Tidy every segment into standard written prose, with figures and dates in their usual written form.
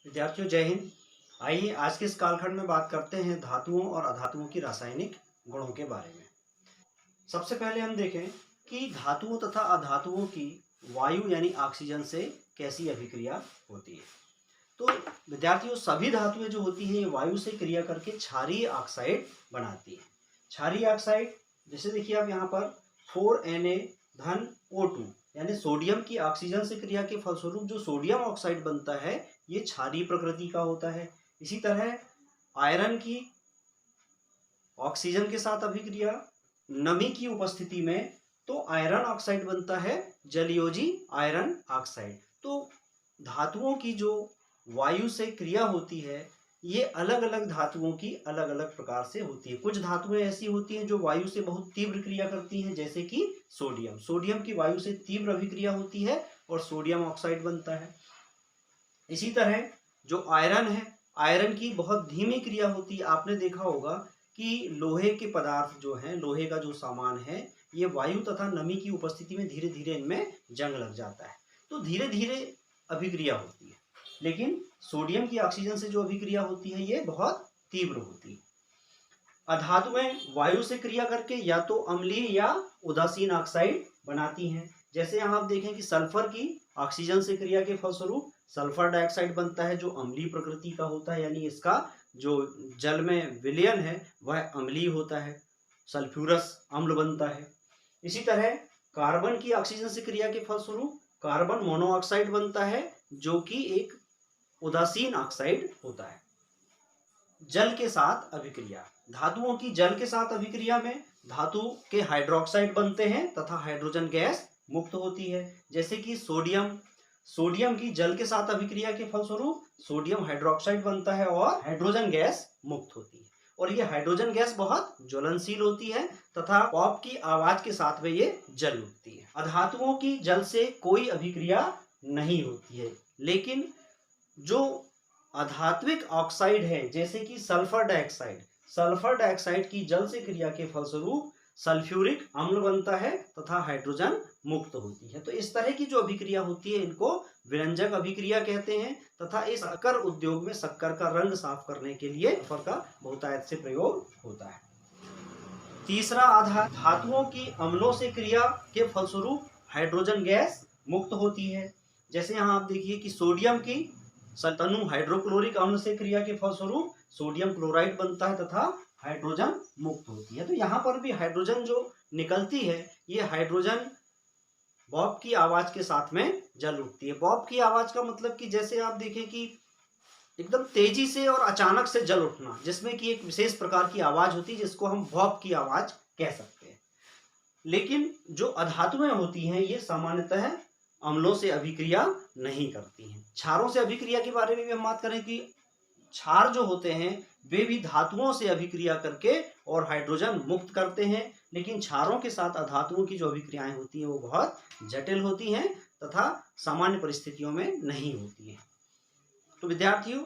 विद्यार्थियों जय हिंद। आइए आज के इस कालखंड में बात करते हैं धातुओं और अधातुओं की रासायनिक गुणों के बारे में। सबसे पहले हम देखें कि धातुओं तथा अधातुओं की वायु यानी ऑक्सीजन से कैसी अभिक्रिया होती है। तो विद्यार्थियों सभी धातुएं जो होती हैं ये वायु से क्रिया करके क्षारीय ऑक्साइड बनाती है। क्षारीय ऑक्साइड जैसे देखिए आप यहाँ पर 4Na धन O2 यानी सोडियम की ऑक्सीजन से क्रिया के फलस्वरूप जो सोडियम ऑक्साइड बनता है ये क्षारीय प्रकृति का होता है। इसी तरह आयरन की ऑक्सीजन के साथ अभिक्रिया नमी की उपस्थिति में तो आयरन ऑक्साइड बनता है जलयोजी आयरन ऑक्साइड। तो धातुओं की जो वायु से क्रिया होती है ये अलग अलग धातुओं की अलग अलग प्रकार से होती है। कुछ धातुएं ऐसी होती हैं जो वायु से बहुत तीव्र क्रिया करती हैं, जैसे कि सोडियम की वायु से तीव्र अभिक्रिया होती है और सोडियम ऑक्साइड बनता है। इसी तरह जो आयरन है, आयरन की बहुत धीमी क्रिया होती है। आपने देखा होगा कि लोहे के पदार्थ जो हैं, लोहे का जो सामान है, ये वायु तथा नमी की उपस्थिति में धीरे धीरे इनमें जंग लग जाता है, तो धीरे धीरे अभिक्रिया होती है। लेकिन सोडियम की ऑक्सीजन से जो अभिक्रिया होती है ये बहुत तीव्र होती है। अधातुएं वायु से क्रिया करके या तो अम्लीय या उदासीन ऑक्साइड बनाती हैं। जैसे यहाँ आप देखें कि सल्फर की ऑक्सीजन से क्रिया के फलस्वरूप सल्फर डाइऑक्साइड बनता है जो अम्लीय प्रकृति का होता है, यानी इसका जो जल में विलयन है वह अम्लीय होता है, सल्फ्यूरस अम्ल बनता है। इसी तरह कार्बन की ऑक्सीजन से क्रिया के फलस्वरूप कार्बन मोनोऑक्साइड बनता है जो कि एक उदासीन ऑक्साइड होता है। जल के साथ अभिक्रिया, धातुओं की जल के साथ अभिक्रिया में धातु के हाइड्रोक्साइड बनते हैं तथा हाइड्रोजन गैस मुक्त होती है। जैसे कि सोडियम की जल के साथ अभिक्रिया के फलस्वरूप सोडियम हाइड्रोक्साइड बनता है और हाइड्रोजन गैस मुक्त होती है, और ये हाइड्रोजन गैस बहुत ज्वलनशील होती है तथा पॉप की आवाज के साथ में ये जल उठती है। अधातुओं की जल से कोई अभिक्रिया नहीं होती है, लेकिन जो अधात्विक ऑक्साइड है जैसे कि सल्फर डाइऑक्साइड की जल से क्रिया के फलस्वरूप सल्फ्यूरिक अम्ल बनता है तथा हाइड्रोजन मुक्त होती है। तो इस तरह की जो अभिक्रिया होती है इनको विरंजक अभिक्रिया कहते हैं तथा इस शक्कर उद्योग में शक्कर का रंग साफ करने के लिए सल्फर का बहुतायत से प्रयोग होता है। तीसरा आधार, धातुओं की अम्लों से क्रिया के फलस्वरूप हाइड्रोजन गैस मुक्त होती है। जैसे यहाँ आप देखिए कि सोडियम की तनु हाइड्रोक्लोरिक अम्ल से क्रिया के फलस्वरूप सोडियम क्लोराइड बनता है तथा हाइड्रोजन मुक्त होती है। तो यहाँ पर भी हाइड्रोजन जो निकलती है ये हाइड्रोजन बॉब की आवाज के साथ में जल उठती है। बॉब की आवाज का मतलब कि जैसे आप देखें कि एकदम तेजी से और अचानक से जल उठना, जिसमें कि एक विशेष प्रकार की आवाज होती है जिसको हम बॉब की आवाज कह सकते हैं। लेकिन जो अधातुएं होती हैं ये सामान्यतः अम्लों से अभिक्रिया नहीं करती हैं। क्षारों से अभिक्रिया के बारे में भी हम बात करें कि क्षार जो होते हैं वे भी धातुओं से अभिक्रिया करके और हाइड्रोजन मुक्त करते हैं, लेकिन क्षारों के साथ अधातुओं की जो अभिक्रियाएं होती हैं वो बहुत जटिल होती हैं तथा सामान्य परिस्थितियों में नहीं होती हैं। तो विद्यार्थियों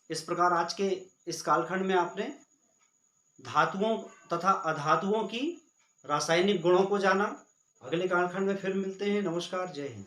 इस प्रकार आज के इस कालखंड में आपने धातुओं तथा अधातुओं की रासायनिक गुणों को जाना। अगले कालखंड में फिर मिलते हैं। नमस्कार, जय हिंद।